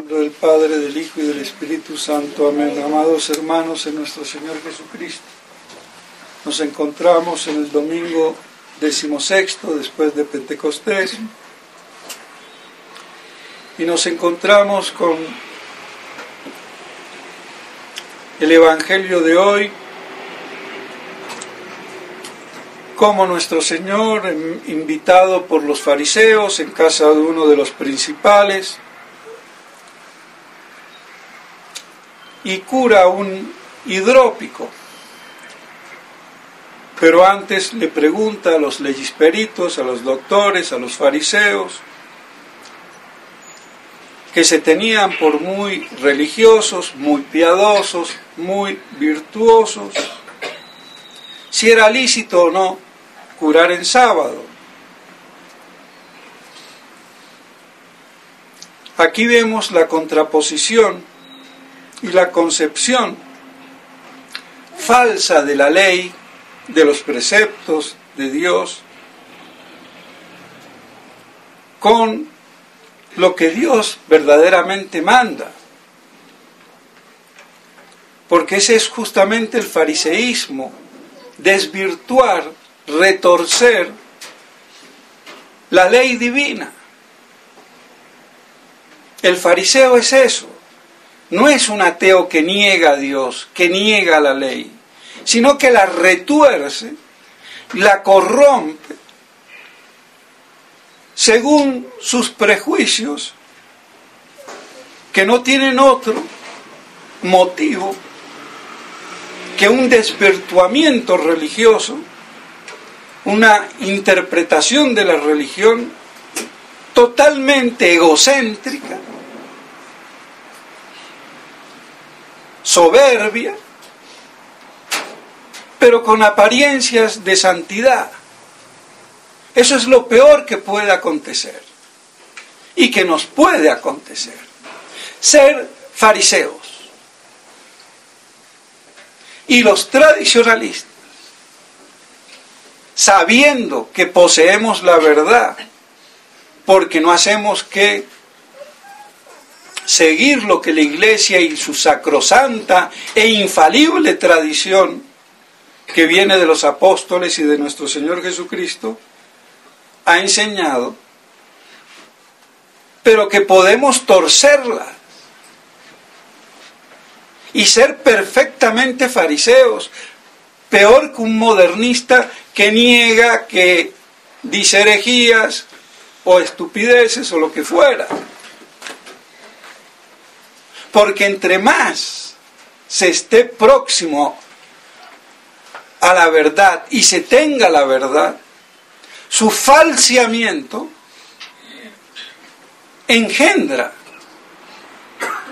nombre del Padre, del Hijo y del Espíritu Santo. Amén. Amados hermanos en nuestro Señor Jesucristo, nos encontramos en el domingo 16 después de Pentecostés y nos encontramos con el Evangelio de hoy, como nuestro Señor, invitado por los fariseos en casa de uno de los principales, y cura un hidrópico. Pero antes le pregunta a los legisperitos, a los doctores, a los fariseos, que se tenían por muy religiosos, muy piadosos, muy virtuosos, si era lícito o no curar en sábado. Aquí vemos la contraposición y la concepción falsa de la ley, de los preceptos de Dios, con lo que Dios verdaderamente manda. Porque ese es justamente el fariseísmo, desvirtuar, retorcer la ley divina. El fariseo es eso. No es un ateo que niega a Dios, que niega la ley, sino que la retuerce, la corrompe, según sus prejuicios, que no tienen otro motivo que un desvirtuamiento religioso, una interpretación de la religión totalmente egocéntrica, soberbia, pero con apariencias de santidad. Eso es lo peor que puede acontecer y que nos puede acontecer. Ser fariseos y los tradicionalistas, sabiendo que poseemos la verdad, porque no hacemos que seguir lo que la Iglesia y su sacrosanta e infalible tradición que viene de los apóstoles y de nuestro Señor Jesucristo ha enseñado, pero que podemos torcerla y ser perfectamente fariseos, peor que un modernista que niega, que dice herejías o estupideces o lo que fuera. Porque entre más se esté próximo a la verdad y se tenga la verdad, su falseamiento engendra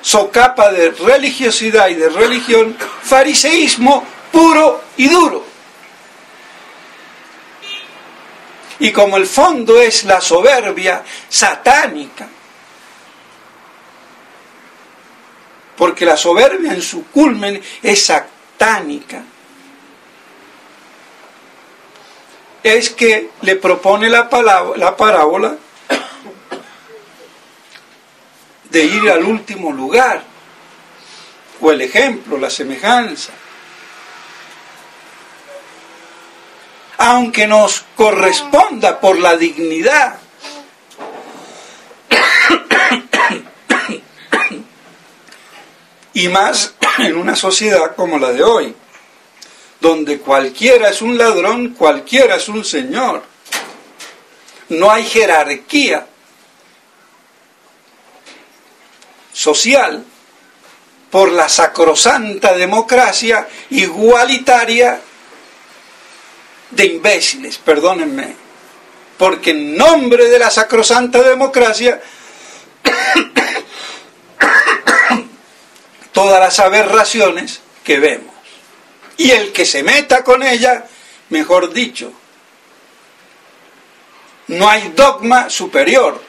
socapa de religiosidad y de religión, fariseísmo puro y duro. Y como el fondo es la soberbia satánica, porque la soberbia en su culmen es satánica, es que le propone la parábola de ir al último lugar, o el ejemplo, la semejanza. Aunque nos corresponda por la dignidad y más en una sociedad como la de hoy, donde cualquiera es un ladrón, cualquiera es un señor. No hay jerarquía social por la sacrosanta democracia igualitaria de imbéciles, perdónenme, porque en nombre de la sacrosanta democracia todas las aberraciones que vemos. Y el que se meta con ella, mejor dicho, no hay dogma superior.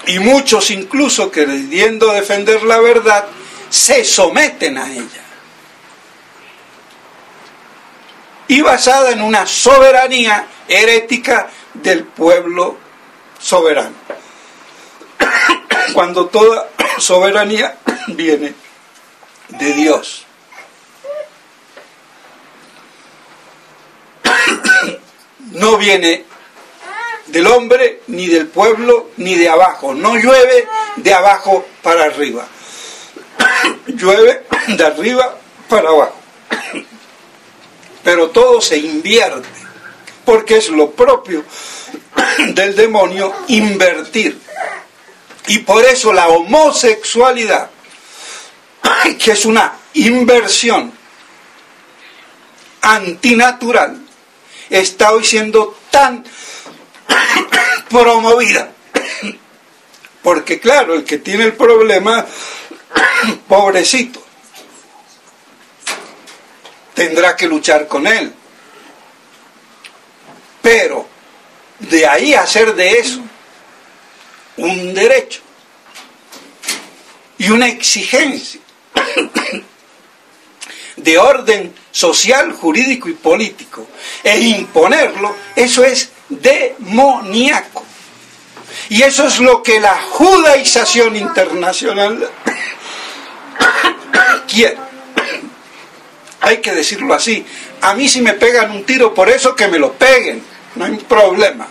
Y muchos incluso queriendo defender la verdad, se someten a ella. Y basada en una soberanía herética del pueblo soberano. cuando toda soberanía viene de Dios. No viene del hombre, ni del pueblo, ni de abajo. No llueve de abajo para arriba. Llueve de arriba para abajo. Pero todo se invierte, porque es lo propio del demonio invertir. Y por eso la homosexualidad, que es una inversión antinatural, está hoy siendo tan promovida. Porque claro, el que tiene el problema, pobrecito, tendrá que luchar con él. Pero de ahí a hacer de eso un derecho y una exigencia de orden social, jurídico y político, e imponerlo, eso es demoníaco. Y eso es lo que la judaización internacional quiere. Hay que decirlo así. A mí si me pegan un tiro por eso, que me lo peguen, no hay problema.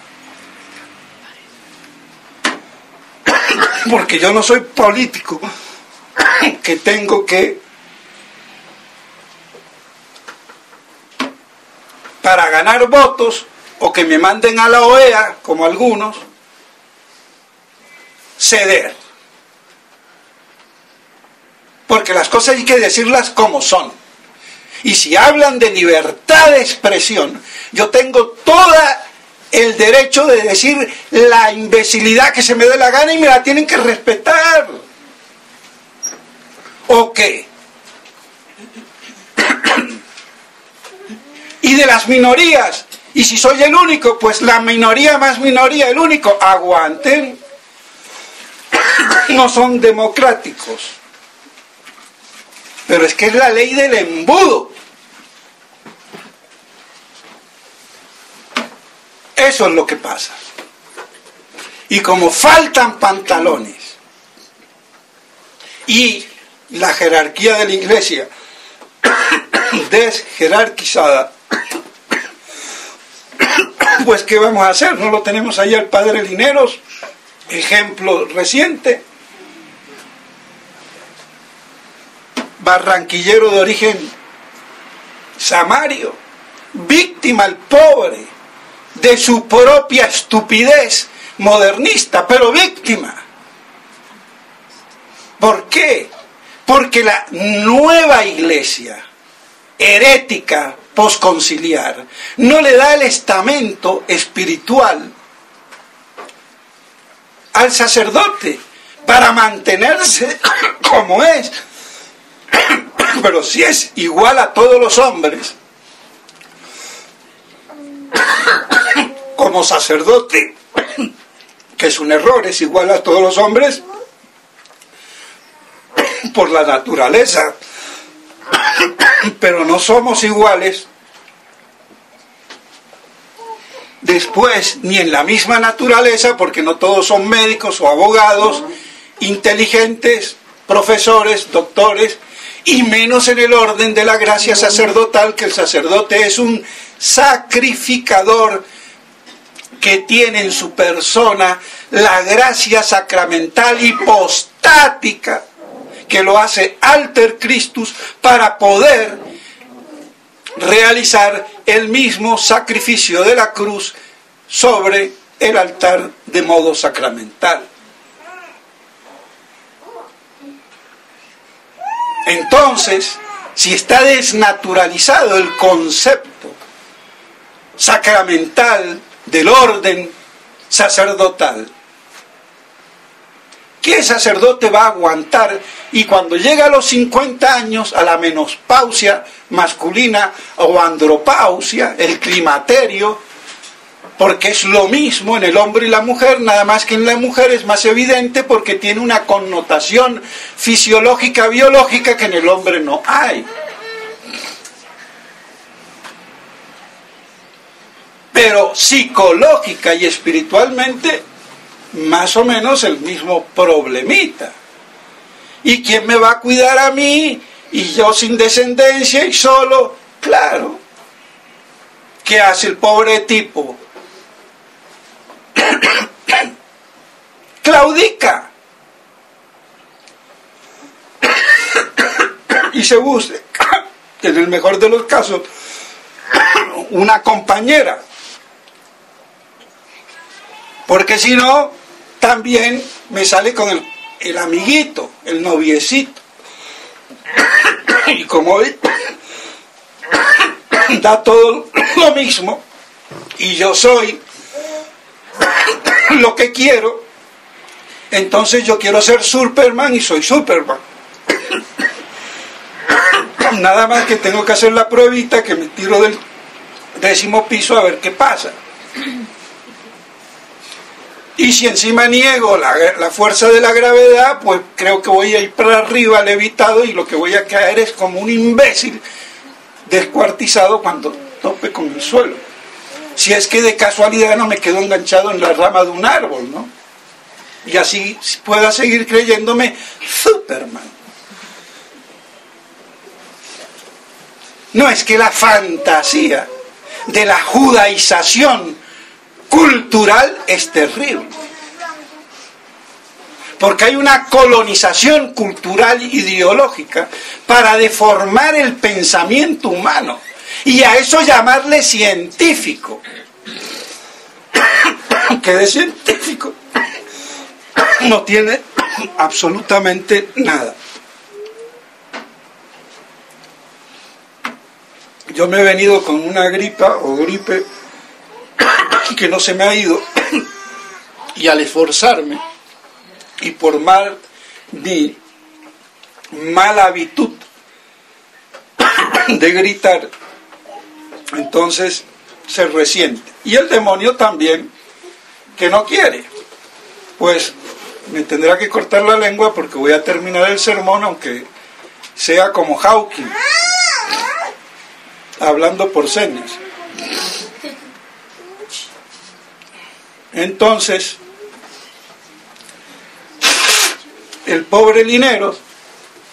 Porque yo no soy político que tengo que, para ganar votos, o que me manden a la OEA, como algunos, ceder. Porque las cosas hay que decirlas como son. Y si hablan de libertad de expresión, yo tengo todo el derecho de decir la imbecilidad que se me dé la gana y me la tienen que respetar. ¿O qué? Y de las minorías, y si soy el único, pues la minoría más minoría, el único, aguanten. No son democráticos. Pero es que es la ley del embudo. Eso es lo que pasa. Y como faltan pantalones y la jerarquía de la iglesia desjerarquizada, pues ¿qué vamos a hacer? ¿No lo tenemos ahí al padre Lineros? Ejemplo reciente. Barranquillero de origen samario, víctima el pobre de su propia estupidez modernista, pero víctima. ¿Por qué? Porque la nueva iglesia herética posconciliar no le da el estamento espiritual al sacerdote para mantenerse como es. Pero si es igual a todos los hombres, como sacerdote, que es un error, es igual a todos los hombres por la naturaleza, pero no somos iguales después ni en la misma naturaleza, porque no todos son médicos o abogados, inteligentes, profesores, doctores, y menos en el orden de la gracia sacerdotal, que el sacerdote es un sacrificador que tiene en su persona la gracia sacramental hipostática, que lo hace alter Christus para poder realizar el mismo sacrificio de la cruz sobre el altar de modo sacramental. Entonces, si está desnaturalizado el concepto sacramental del orden sacerdotal, ¿qué sacerdote va a aguantar? Y cuando llega a los 50 años, a la menopausia masculina o andropausia, el climaterio, porque es lo mismo en el hombre y la mujer, nada más que en la mujer es más evidente porque tiene una connotación fisiológica, biológica, que en el hombre no hay. Pero psicológica y espiritualmente más o menos el mismo problemita. ¿Y quién me va a cuidar a mí? Y yo sin descendencia y solo. Claro. ¿Qué hace el pobre tipo? Claudica. Y se busca, en el mejor de los casos, una compañera. Porque si no, también me sale con el amiguito, el noviecito. Y como da todo lo mismo, y yo soy lo que quiero, entonces yo quiero ser Superman y soy Superman. Nada más que tengo que hacer la pruebita que me tiro del 10º piso a ver qué pasa. Y si encima niego la fuerza de la gravedad, pues creo que voy a ir para arriba levitado y lo que voy a caer es como un imbécil descuartizado cuando tope con el suelo. Si es que de casualidad no me quedo enganchado en la rama de un árbol, ¿no? Y así pueda seguir creyéndome Superman. No, es que la fantasía de la judaización cultural es terrible. Porque hay una colonización cultural ideológica para deformar el pensamiento humano. Y a eso llamarle científico. Que de científico no tiene absolutamente nada. Yo me he venido con una gripa o gripe que no se me ha ido, y al esforzarme y por mi mala habitud de gritar, entonces se resiente. Y el demonio también, que no quiere, pues me tendrá que cortar la lengua porque voy a terminar el sermón aunque sea como Hawking, hablando por señas. Entonces, el pobre Linero,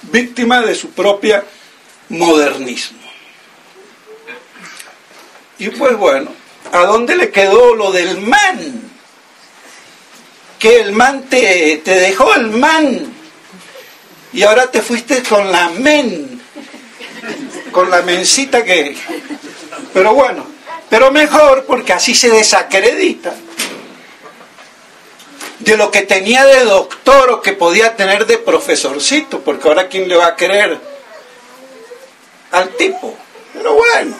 víctima de su propia modernismo. Y pues bueno, ¿a dónde le quedó lo del man? Que el man te dejó el man y ahora te fuiste con la men, con la mencita que... Pero bueno, pero mejor porque así se desacredita de lo que tenía de doctor o que podía tener de profesorcito, porque ahora ¿quién le va a querer al tipo? Pero bueno,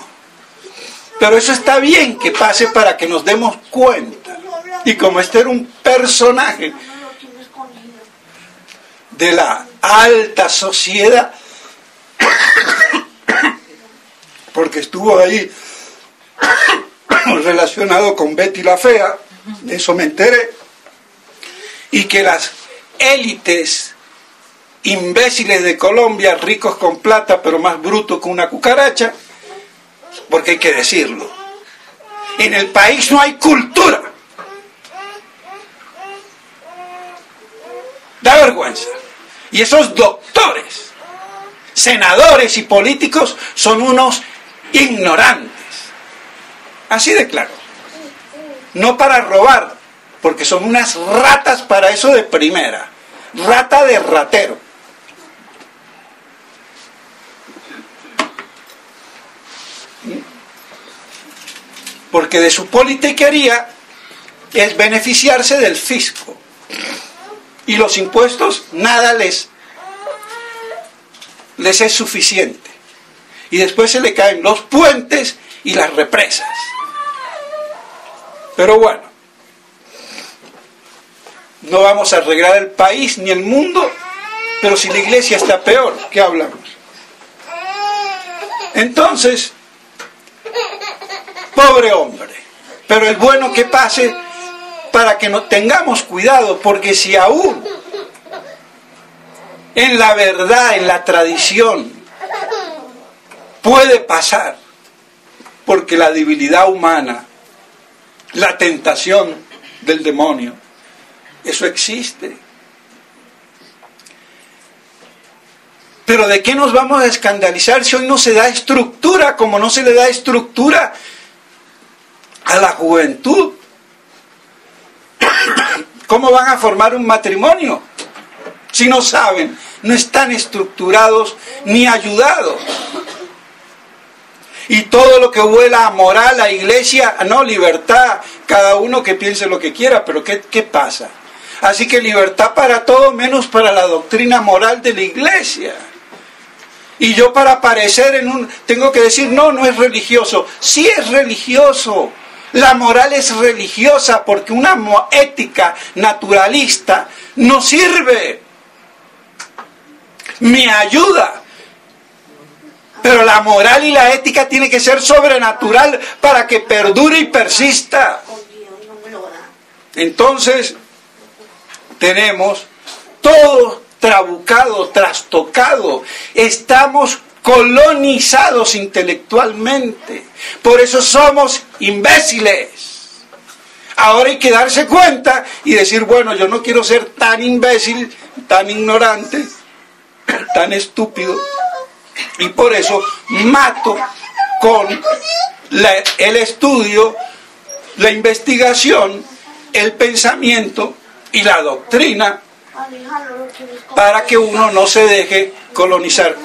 pero eso está bien que pase para que nos demos cuenta. Y como este era un personaje de la alta sociedad, porque estuvo ahí relacionado con Betty la Fea, de eso me enteré, y que las élites imbéciles de Colombia, ricos con plata pero más brutos que una cucaracha, porque hay que decirlo, en el país no hay cultura. Da vergüenza. Y esos doctores, senadores y políticos son unos ignorantes. Así de claro. No para robar, porque son unas ratas para eso de primera. Rata de ratero. Porque de su politiquería es beneficiarse del fisco. Y los impuestos nada les es suficiente. Y después se le caen los puentes y las represas. Pero bueno, no vamos a arreglar el país ni el mundo, pero si la iglesia está peor, ¿qué hablamos? Entonces, pobre hombre, pero es bueno que pase para que no tengamos cuidado, porque si aún en la verdad, en la tradición, puede pasar, porque la debilidad humana, la tentación del demonio, Eso existe. Pero ¿de qué nos vamos a escandalizar si hoy no se da estructura, como no se le da estructura a la juventud? ¿Cómo van a formar un matrimonio si no saben, no están estructurados ni ayudados? Y todo lo que huela a moral, a iglesia, no, libertad, cada uno que piense lo que quiera, pero ¿qué pasa? Así que libertad para todo menos para la doctrina moral de la iglesia. Y yo para aparecer tengo que decir, no es religioso. Sí es religioso. La moral es religiosa porque una ética naturalista no sirve. Me ayuda. Pero la moral y la ética tiene que ser sobrenatural para que perdure y persista. Entonces, tenemos todo trabucado, trastocado. Estamos colonizados intelectualmente. Por eso somos imbéciles. Ahora hay que darse cuenta y decir, bueno, yo no quiero ser tan imbécil, tan ignorante, tan estúpido. Y por eso mato con el estudio, la investigación, el pensamiento y la doctrina para que uno no se deje colonizar.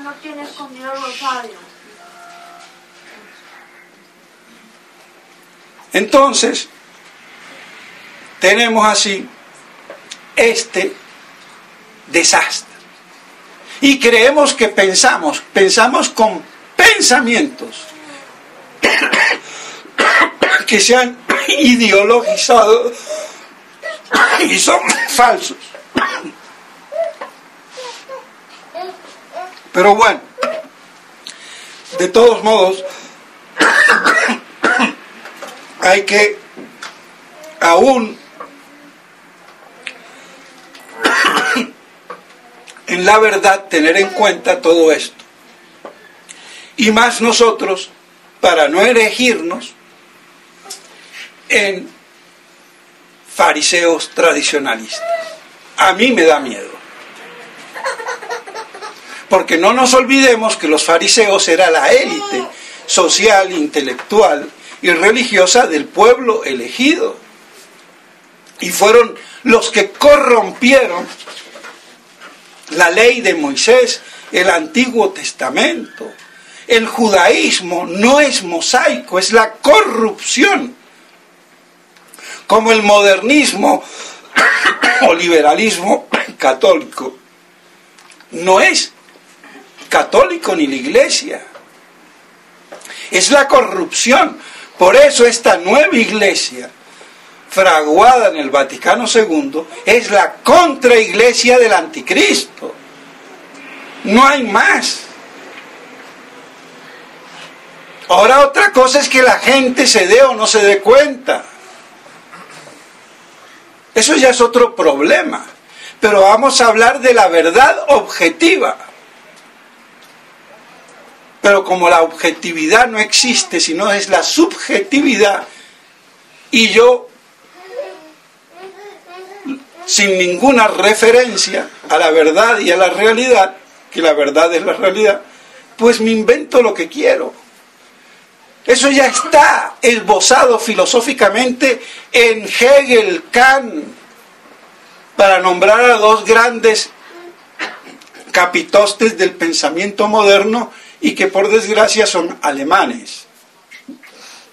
No tiene escondido el rosario. Entonces, tenemos así este desastre. Y creemos que pensamos con pensamientos que se han ideologizado y son falsos. Pero bueno, de todos modos, hay que aún en la verdad tener en cuenta todo esto. Y más nosotros, para no erigirnos en fariseos tradicionalistas. A mí me da miedo. Porque no nos olvidemos que los fariseos era la élite social, intelectual y religiosa del pueblo elegido. Y fueron los que corrompieron la ley de Moisés, el Antiguo Testamento. El judaísmo no es mosaico, es la corrupción. Como el modernismo o liberalismo católico no es católico ni la iglesia. Es la corrupción. Por eso esta nueva iglesia, fraguada en el Vaticano II, es la contraiglesia del anticristo. No hay más. Ahora otra cosa es que la gente se dé o no se dé cuenta. Eso ya es otro problema. Pero vamos a hablar de la verdad objetiva. Pero como la objetividad no existe, sino es la subjetividad, y yo, sin ninguna referencia a la verdad y a la realidad, que la verdad es la realidad, pues me invento lo que quiero. Eso ya está esbozado filosóficamente en Hegel, Kant, para nombrar a dos grandes capitostes del pensamiento moderno y que por desgracia son alemanes,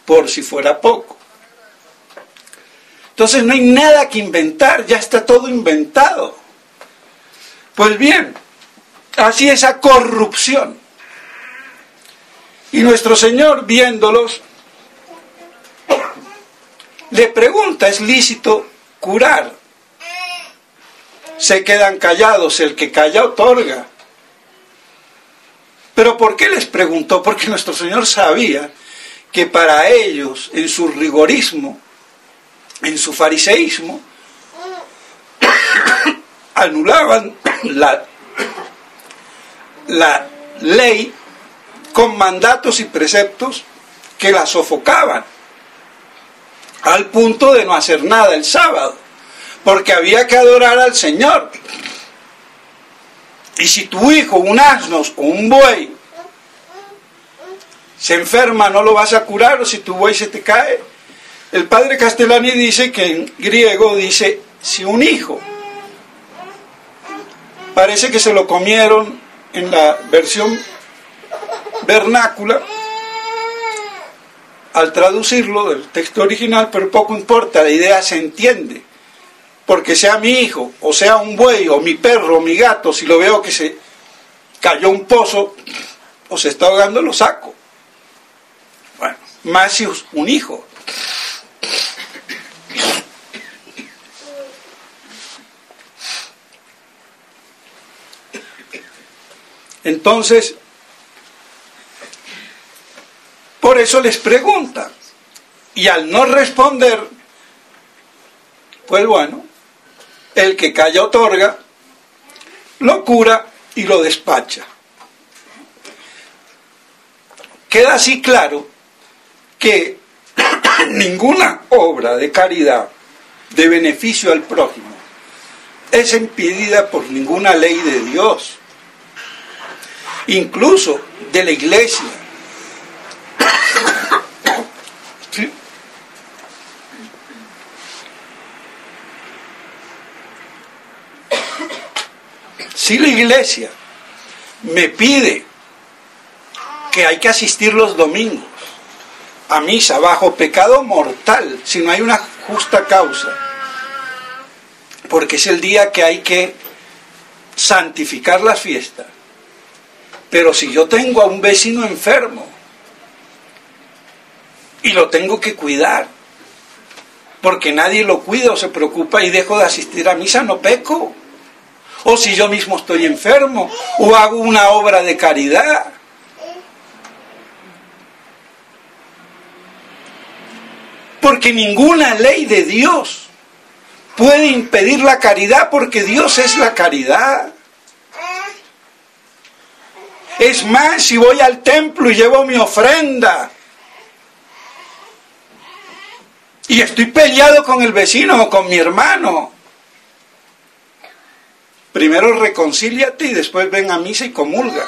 por si fuera poco. Entonces no hay nada que inventar, ya está todo inventado. Pues bien, así esa corrupción. Y nuestro Señor, viéndolos, le pregunta, ¿es lícito curar? Se quedan callados, el que calla otorga. ¿Pero por qué les preguntó? Porque nuestro Señor sabía que para ellos, en su rigorismo, en su fariseísmo, anulaban la ley con mandatos y preceptos que la sofocaban. al punto de no hacer nada el sábado, porque había que adorar al Señor. Y si tu hijo, un asno o un buey, se enferma, no lo vas a curar, o si tu buey se te cae. El padre Castellani dice que en griego dice, si un hijo, parece que se lo comieron en la versión vernácula, al traducirlo del texto original, pero poco importa, la idea se entiende. Porque sea mi hijo, o sea un buey, o mi perro, o mi gato, si lo veo que se cayó un pozo, o se está ahogando, lo saco. Bueno, más si es un hijo. Entonces, por eso les pregunta, y al no responder, pues bueno, el que calla otorga, lo cura y lo despacha. Queda así claro que ninguna obra de caridad, de beneficio al prójimo, es impedida por ninguna ley de Dios, incluso de la Iglesia. ¿Sí? Si la Iglesia me pide que hay que asistir los domingos a misa bajo pecado mortal, si no hay una justa causa, porque es el día que hay que santificar las fiestas, pero si yo tengo a un vecino enfermo y lo tengo que cuidar, porque nadie lo cuida o se preocupa y dejo de asistir a misa, no peco. O si yo mismo estoy enfermo, o hago una obra de caridad. Porque ninguna ley de Dios puede impedir la caridad, porque Dios es la caridad. Es más, si voy al templo y llevo mi ofrenda, y estoy peleado con el vecino o con mi hermano, primero reconcíliate y después ven a misa y comulga.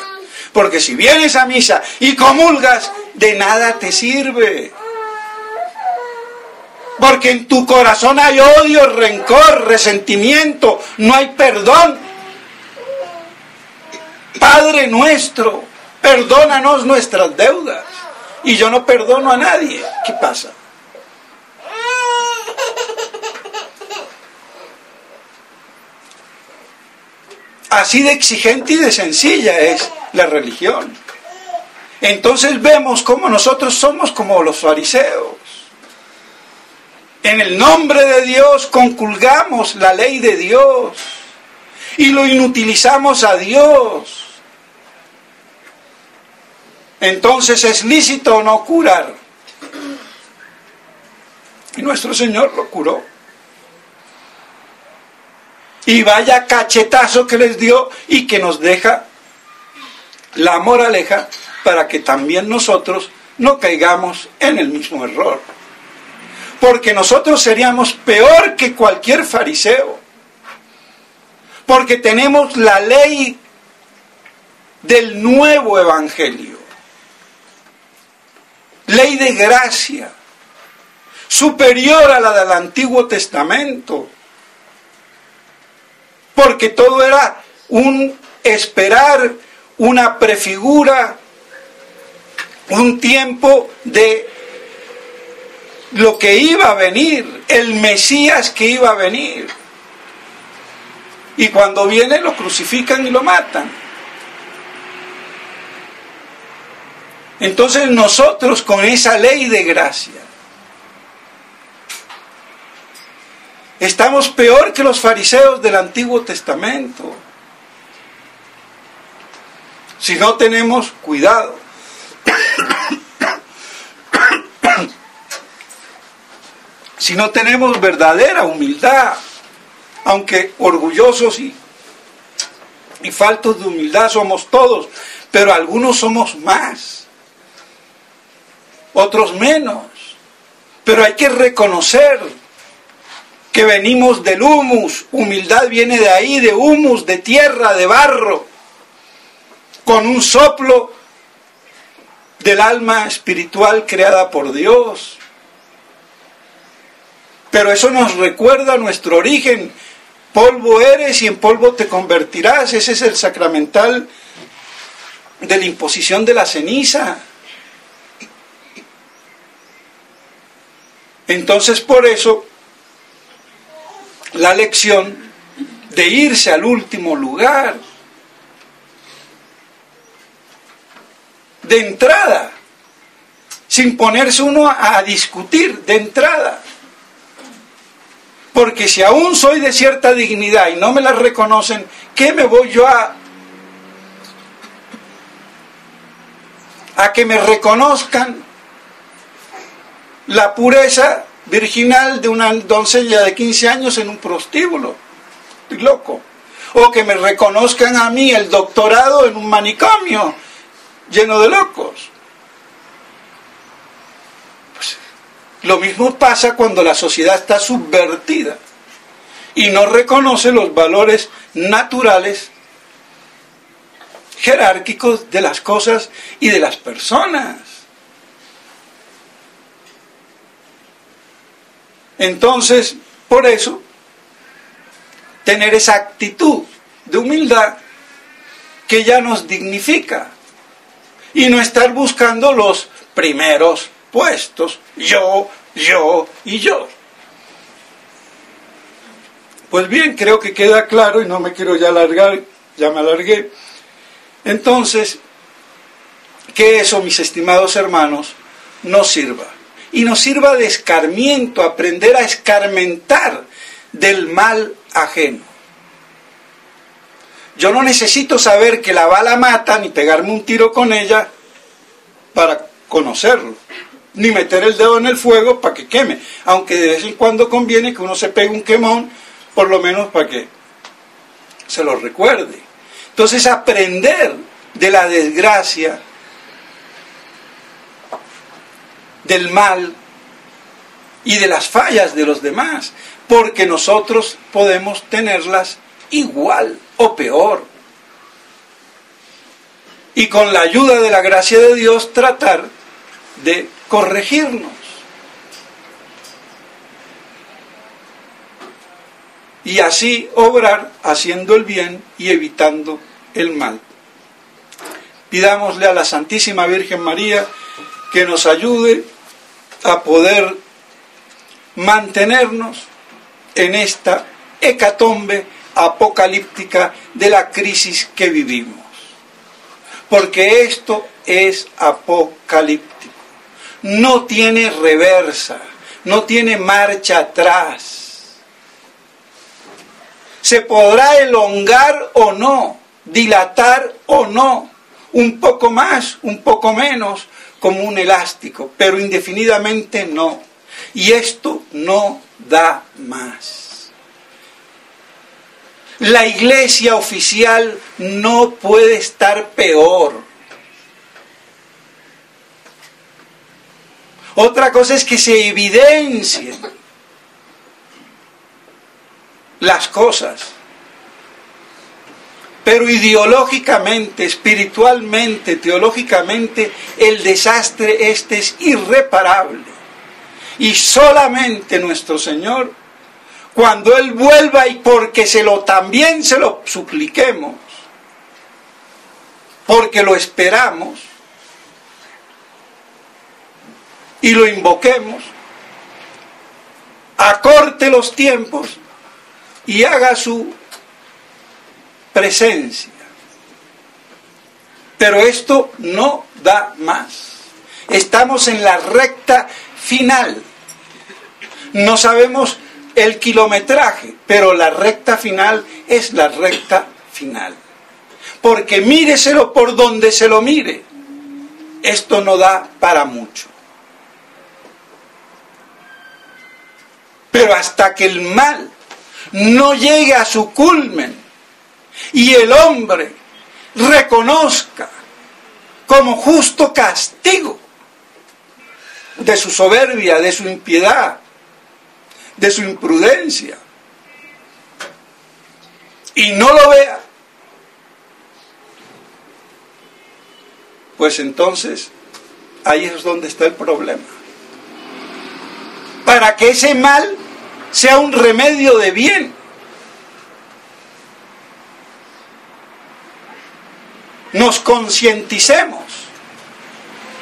Porque si vienes a misa y comulgas, de nada te sirve. Porque en tu corazón hay odio, rencor, resentimiento, no hay perdón. Padre nuestro, perdónanos nuestras deudas. Y yo no perdono a nadie. ¿Qué pasa? Así de exigente y de sencilla es la religión. Entonces vemos cómo nosotros somos como los fariseos. En el nombre de Dios conculgamos la ley de Dios y lo inutilizamos a Dios. Entonces, ¿es lícito o no curar? Y nuestro Señor lo curó. Y vaya cachetazo que les dio y que nos deja la moraleja para que también nosotros no caigamos en el mismo error. Porque nosotros seríamos peor que cualquier fariseo. Porque tenemos la ley del nuevo evangelio. Ley de gracia. Superior a la del Antiguo Testamento. Porque todo era un esperar, una prefigura, un tiempo de lo que iba a venir, el Mesías que iba a venir. Y cuando viene lo crucifican y lo matan. Entonces nosotros con esa ley de gracia estamos peor que los fariseos del Antiguo Testamento. Si no tenemos cuidado. Si no tenemos verdadera humildad, aunque orgullosos y faltos de humildad somos todos, pero algunos somos más, otros menos. Pero hay que reconocer que venimos del humus. Humildad viene de ahí, de humus, de tierra, de barro, con un soplo del alma espiritual creada por Dios. Pero eso nos recuerda nuestro origen. Polvo eres y en polvo te convertirás. Ese es el sacramental de la imposición de la ceniza. Entonces, por eso, la lección de irse al último lugar, de entrada, sin ponerse uno a discutir, de entrada. Porque si aún soy de cierta dignidad y no me la reconocen, ¿qué me voy yo a que me reconozcan la pureza virginal de una doncella de 15 años en un prostíbulo? Estoy loco. O que me reconozcan a mí el doctorado en un manicomio lleno de locos. Pues, lo mismo pasa cuando la sociedad está subvertida y no reconoce los valores naturales, jerárquicos de las cosas y de las personas. Entonces, por eso, tener esa actitud de humildad que ya nos dignifica y no estar buscando los primeros puestos, yo y yo. Pues bien, creo que queda claro y no me quiero ya alargar, ya me alargué. Entonces, que eso, mis estimados hermanos, nos sirva. Y nos sirva de escarmiento, aprender a escarmentar del mal ajeno. Yo no necesito saber que la bala mata, ni pegarme un tiro con ella para conocerlo, ni meter el dedo en el fuego para que queme, aunque de vez en cuando conviene que uno se pegue un quemón, por lo menos para que se lo recuerde. Entonces, aprender de la desgracia, del mal y de las fallas de los demás, porque nosotros podemos tenerlas igual o peor. Y con la ayuda de la gracia de Dios tratar de corregirnos. Y así obrar haciendo el bien y evitando el mal. Pidámosle a la Santísima Virgen María que nos ayude a poder mantenernos en esta hecatombe apocalíptica de la crisis que vivimos. Porque esto es apocalíptico. No tiene reversa, no tiene marcha atrás. Se podrá elongar o no, dilatar o no, un poco más, un poco menos, como un elástico, pero indefinidamente no. Y esto no da más. La iglesia oficial no puede estar peor. Otra cosa es que se evidencien las cosas, pero ideológicamente, espiritualmente, teológicamente, el desastre este es irreparable. Y solamente nuestro Señor, cuando Él vuelva y porque también se lo supliquemos, porque lo esperamos y lo invoquemos, acorte los tiempos y haga su presencia. Pero esto no da más. Estamos en la recta final. No sabemos el kilometraje, pero la recta final es la recta final. Porque míreselo por donde se lo mire, esto no da para mucho. Pero hasta que el mal no llegue a su culmen y el hombre reconozca como justo castigo de su soberbia, de su impiedad, de su imprudencia, y no lo vea, pues entonces ahí es donde está el problema. Para que ese mal sea un remedio de bien, nos concienticemos,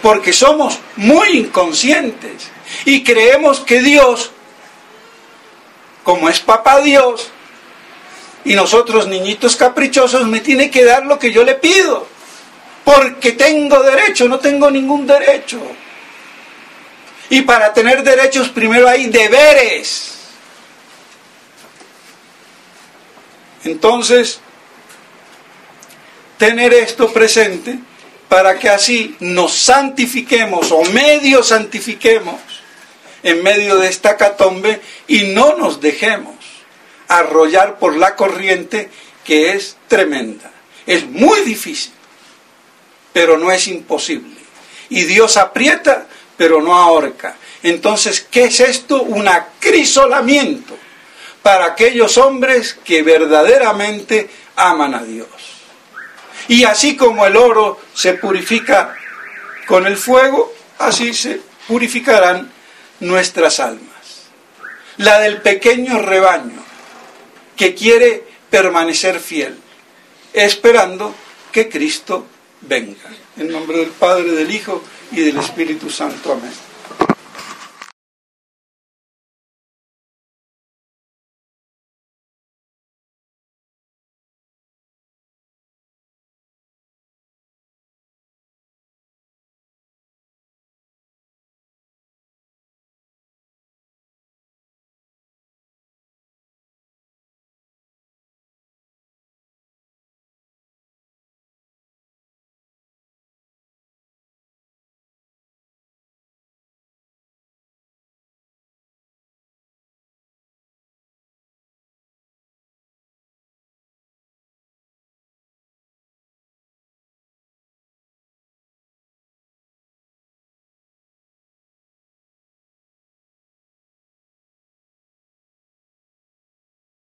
porque somos muy inconscientes y creemos que Dios, como es papá Dios, y nosotros niñitos caprichosos, me tiene que dar lo que yo le pido, porque tengo derecho. No tengo ningún derecho. Y para tener derechos primero hay deberes. Entonces, tener esto presente para que así nos santifiquemos o medio santifiquemos en medio de esta catombe y no nos dejemos arrollar por la corriente, que es tremenda. Es muy difícil, pero no es imposible. Y Dios aprieta, pero no ahorca. Entonces, ¿qué es esto? Un acrisolamiento para aquellos hombres que verdaderamente aman a Dios. Y así como el oro se purifica con el fuego, así se purificarán nuestras almas. La del pequeño rebaño que quiere permanecer fiel, esperando que Cristo venga. En nombre del Padre, del Hijo y del Espíritu Santo. Amén.